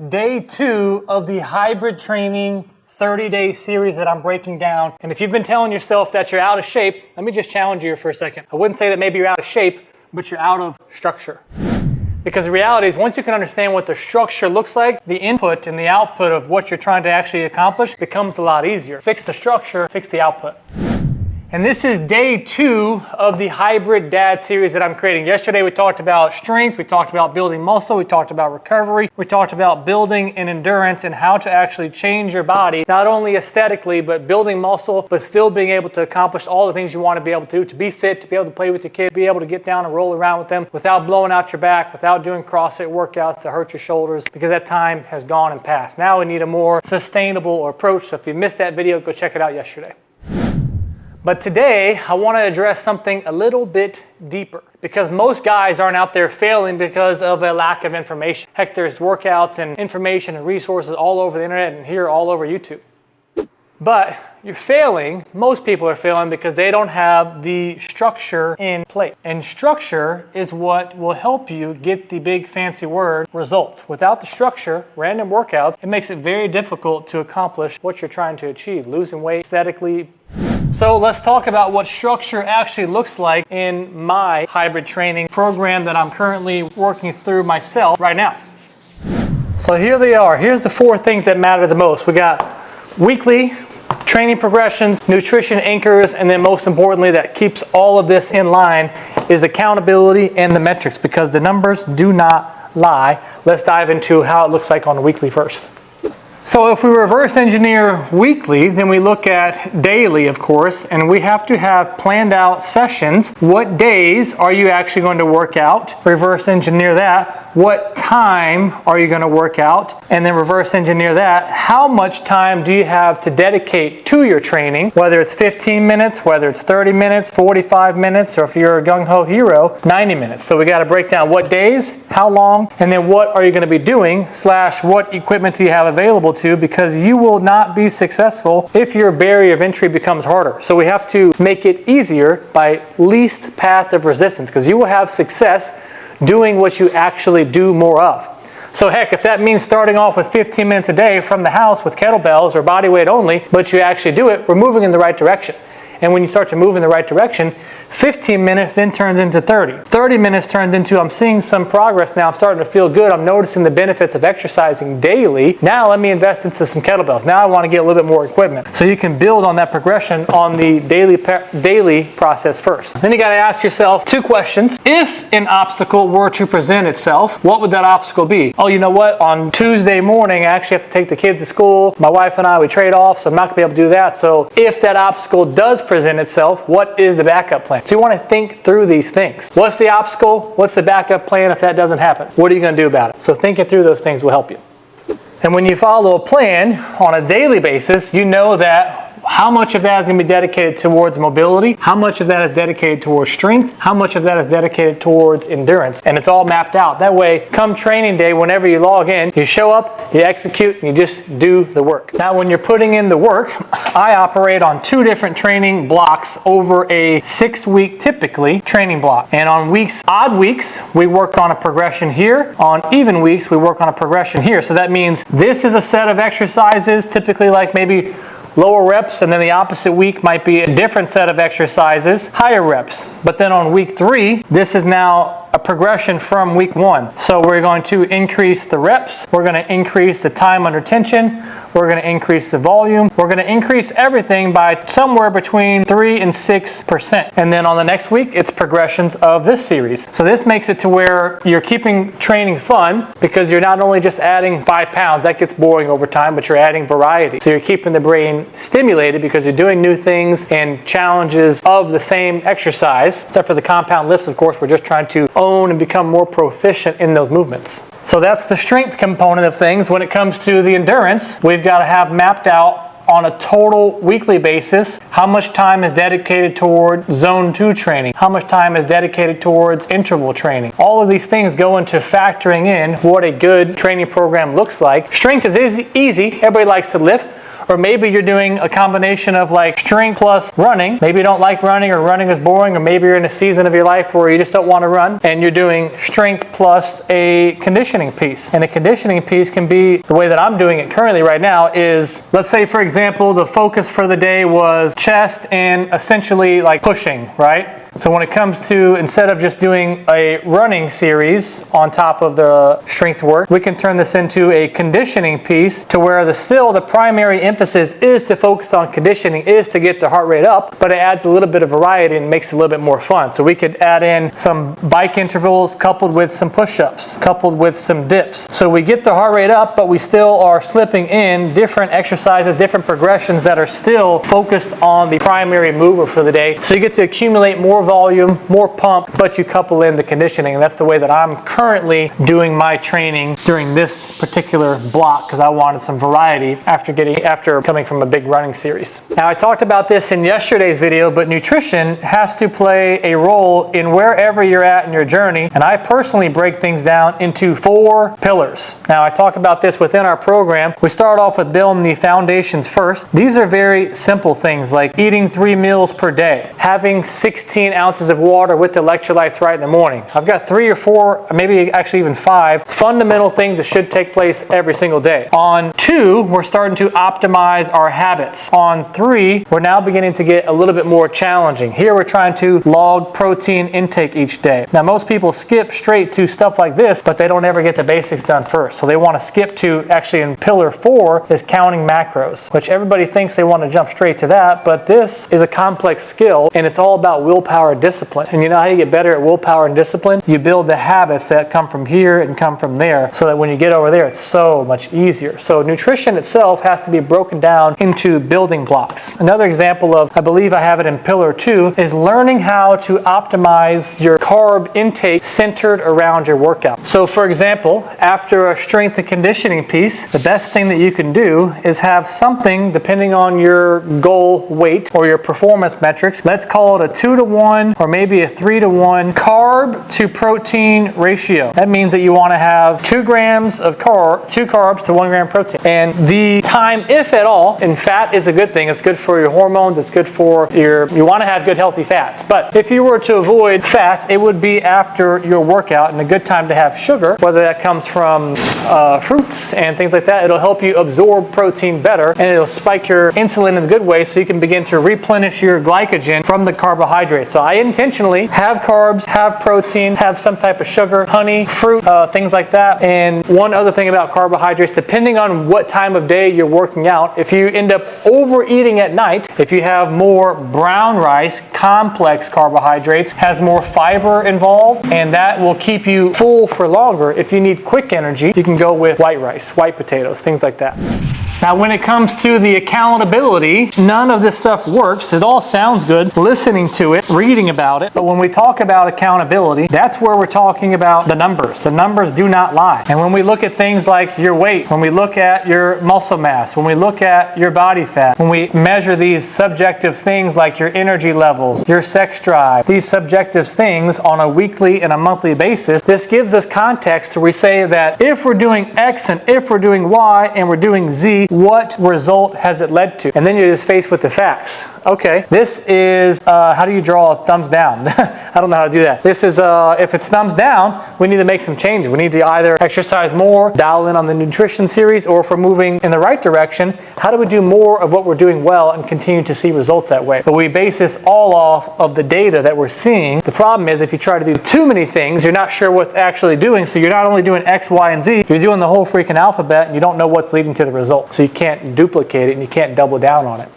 day 2 of the hybrid training 30-day series that I'm breaking down. And if you've been telling yourself that you're out of shape, let me just challenge you for a second. I wouldn't say that maybe you're out of shape, but you're out of structure. Because the reality is, once you can understand what the structure looks like, the input and the output of what you're trying to actually accomplish becomes a lot easier. Fix the structure, fix the output. And this is day 2 of the Hybrid Dad series that I'm creating. Yesterday we talked about strength, we talked about building muscle, we talked about recovery, we talked about building an endurance and how to actually change your body, not only aesthetically, but building muscle, but still being able to accomplish all the things you want to be able to be fit, to be able to play with your kids, be able to get down and roll around with them without blowing out your back, without doing CrossFit workouts that hurt your shoulders, because that time has gone and passed. Now we need a more sustainable approach. So if you missed that video, go check it out yesterday. But today, I want to address something a little bit deeper, because most guys aren't out there failing because of a lack of information. Heck, there's workouts and information and resources all over the internet and here all over YouTube. But you're failing, most people are failing because they don't have the structure in place. And structure is what will help you get the big fancy word results. Without the structure, random workouts, it makes it very difficult to accomplish what you're trying to achieve, losing weight aesthetically. So let's talk about what structure actually looks like in my hybrid training program that I'm currently working through myself right now. So here they are. Here's the 4 things that matter the most. We got weekly training progressions, nutrition anchors, and then most importantly that keeps all of this in line is accountability and the metrics, because the numbers do not lie. Let's dive into how it looks like on a weekly first. So if we reverse engineer weekly, then we look at daily, of course, and we have to have planned out sessions. What days are you actually going to work out? Reverse engineer that. What time are you going to work out? And then reverse engineer that. How much time do you have to dedicate to your training? Whether it's 15 minutes, whether it's 30 minutes, 45 minutes, or if you're a gung-ho hero, 90 minutes. So we got to break down what days, how long, and then what are you going to be doing, / what equipment do you have available to, because you will not be successful if your barrier of entry becomes harder. So we have to make it easier by least path of resistance, because you will have success doing what you actually do more of. So heck, if that means starting off with 15 minutes a day from the house with kettlebells or body weight only, but you actually do it, we're moving in the right direction. And when you start to move in the right direction, 15 minutes then turns into 30. 30 minutes turns into, I'm seeing some progress now, I'm starting to feel good, I'm noticing the benefits of exercising daily. Now let me invest into some kettlebells. Now I want to get a little bit more equipment. So you can build on that progression on the daily process first. Then you got to ask yourself 2 questions. If an obstacle were to present itself, what would that obstacle be? Oh, you know what? On Tuesday morning, I actually have to take the kids to school. My wife and I, we trade off, so I'm not going to be able to do that. So if that obstacle does present itself, what is the backup plan? So you want to think through these things. What's the obstacle? What's the backup plan if that doesn't happen? What are you going to do about it? So thinking through those things will help you. And when you follow a plan on a daily basis, you know that how much of that is going to be dedicated towards mobility, how much of that is dedicated towards strength, how much of that is dedicated towards endurance, and it's all mapped out. That way, come training day, whenever you log in, you show up, you execute, and you just do the work. Now, when you're putting in the work, I operate on 2 different training blocks over a 6-week, typically, training block. And on odd weeks, we work on a progression here. On even weeks, we work on a progression here. So that means this is a set of exercises, typically like maybe lower reps, and then the opposite week might be a different set of exercises, higher reps. But then on week 3, this is now a progression from week 1. So we're going to increase the reps, we're going to increase the time under tension, we're going to increase the volume, we're going to increase everything by somewhere between 3 and 6%. And then on the next week, it's progressions of this series. So this makes it to where you're keeping training fun, because you're not only just adding 5 pounds, that gets boring over time, but you're adding variety. So you're keeping the brain stimulated because you're doing new things and challenges of the same exercise. Except for the compound lifts, of course, we're just trying to own and become more proficient in those movements. So that's the strength component of things. When it comes to the endurance, we've got to have mapped out on a total weekly basis how much time is dedicated toward zone 2 training, how much time is dedicated towards interval training. All of these things go into factoring in what a good training program looks like. Strength is easy. Everybody likes to lift. Or maybe you're doing a combination of like strength plus running. Maybe you don't like running, or running is boring, or maybe you're in a season of your life where you just don't want to run, and you're doing strength plus a conditioning piece. And a conditioning piece can be, the way that I'm doing it currently right now is, let's say for example, the focus for the day was chest and essentially like pushing, right? So when it comes to, instead of just doing a running series on top of the strength work, we can turn this into a conditioning piece to where the primary emphasis is to focus on conditioning, is to get the heart rate up, but it adds a little bit of variety and makes it a little bit more fun. So we could add in some bike intervals coupled with some push-ups, coupled with some dips. So we get the heart rate up, but we still are slipping in different exercises, different progressions that are still focused on the primary mover for the day. So you get to accumulate more volume, more pump, but you couple in the conditioning. And that's the way that I'm currently doing my training during this particular block, because I wanted some variety after coming from a big running series. Now, I talked about this in yesterday's video, but nutrition has to play a role in wherever you're at in your journey. And I personally break things down into 4 pillars. Now, I talk about this within our program. We start off with building the foundations first. These are very simple things like eating 3 meals per day, having 16 ounces of water with electrolytes right in the morning. I've got 3 or 4, maybe actually even 5 fundamental things that should take place every single day. On 2, we're starting to optimize our habits. On 3, we're now beginning to get a little bit more challenging. Here we're trying to log protein intake each day. Now, most people skip straight to stuff like this, but they don't ever get the basics done first. So they want to skip to, actually in pillar 4 is counting macros, which everybody thinks they want to jump straight to that, but this is a complex skill, and it's all about willpower discipline. And you know how you get better at willpower and discipline? You build the habits that come from here and come from there, so that when you get over there, it's so much easier. So nutrition itself has to be broken down into building blocks. Another example of, I believe I have it in pillar 2, is learning how to optimize your carb intake centered around your workout. So for example, after a strength and conditioning piece, the best thing that you can do is have something, depending on your goal weight or your performance metrics, let's call it a 2-to-1 or maybe a 3-to-1 carb to protein ratio. That means that you want to have 2 grams of two carbs to 1 gram protein. And the time, if at all, and fat is a good thing. It's good for your hormones. It's good for you want to have good healthy fats. But if you were to avoid fats, it would be after your workout, and a good time to have sugar, whether that comes from fruits and things like that. It'll help you absorb protein better, and it'll spike your insulin in a good way, so you can begin to replenish your glycogen from the carbohydrates. So I intentionally have carbs, have protein, have some type of sugar, honey, fruit, things like that. And one other thing about carbohydrates, depending on what time of day you're working out, if you end up overeating at night, if you have more brown rice, complex carbohydrates, has more fiber involved, and that will keep you full for longer. If you need quick energy, you can go with white rice, white potatoes, things like that. Now, when it comes to the accountability, none of this stuff works. It all sounds good listening to it, reading about it. But when we talk about accountability, that's where we're talking about the numbers. The numbers do not lie. And when we look at things like your weight, when we look at your muscle mass, when we look at your body fat, when we measure these subjective things like your energy levels, your sex drive, these subjective things on a weekly and a monthly basis, this gives us context to where we say that if we're doing X and if we're doing Y and we're doing Z, what result has it led to? And then you're just faced with the facts. Okay, this is, how do you draw a thumbs down? I don't know how to do that. This is, if it's thumbs down, we need to make some changes. We need to either exercise more, dial in on the nutrition series, or if we're moving in the right direction, how do we do more of what we're doing well and continue to see results that way? But we base this all off of the data that we're seeing. The problem is if you try to do too many things, you're not sure what's actually doing. So you're not only doing X, Y, and Z, you're doing the whole freaking alphabet, and you don't know what's leading to the result. So you can't duplicate it and you can't double down on it.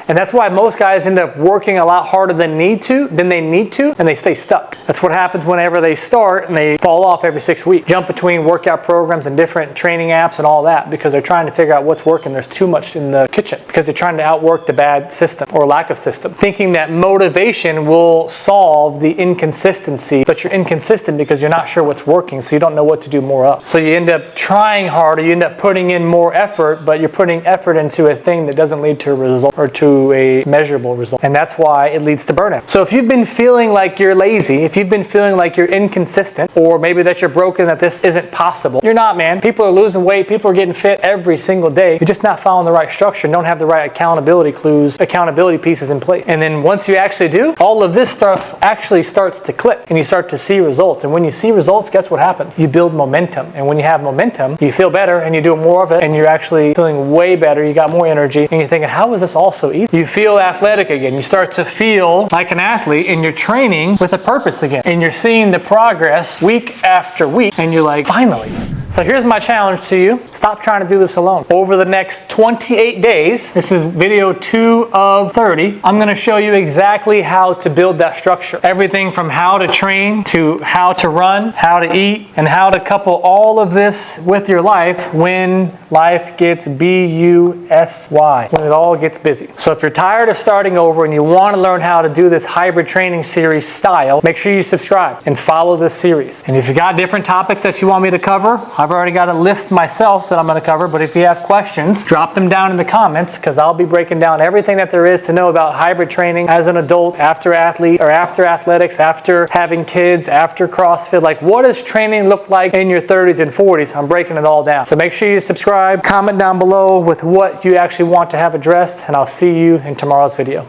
And that's why most guys end up working a lot harder than they need to, and they stay stuck. That's what happens whenever they start and they fall off every 6 weeks. Jump between workout programs and different training apps and all that because they're trying to figure out what's working. There's too much in the kitchen because they're trying to outwork the bad system or lack of system. Thinking that motivation will solve the inconsistency, but you're inconsistent because you're not sure what's working, so you don't know what to do more of. So you end up trying harder, you end up putting in more effort, but you're putting effort into a thing that doesn't lead to a result or to to a measurable result. And that's why it leads to burnout. So if you've been feeling like you're lazy, if you've been feeling like you're inconsistent, or maybe that you're broken, that this isn't possible, you're not, man. People are losing weight, people are getting fit every single day. You're just not following the right structure and don't have the right accountability pieces in place. And then once you actually do, all of this stuff actually starts to click and you start to see results. And when you see results, guess what happens? You build momentum. And when you have momentum, you feel better and you do more of it and you're actually feeling way better. You got more energy and you're thinking, how is this all so easy? You feel athletic again. You start to feel like an athlete and you're training with a purpose again. And you're seeing the progress week after week and you're like, finally. So here's my challenge to you. Stop trying to do this alone. Over the next 28 days, this is video 2 of 30, I'm gonna show you exactly how to build that structure. Everything from how to train to how to run, how to eat, and how to couple all of this with your life when life gets busy, when it all gets busy. So if you're tired of starting over and you wanna learn how to do this hybrid training series style, make sure you subscribe and follow this series. And if you got different topics that you want me to cover, I've already got a list myself that I'm going to cover, but if you have questions, drop them down in the comments because I'll be breaking down everything that there is to know about hybrid training as an adult, after athlete, or after athletics, after having kids, after CrossFit. Like, what does training look like in your 30s and 40s? I'm breaking it all down. So make sure you subscribe, comment down below with what you actually want to have addressed, and I'll see you in tomorrow's video.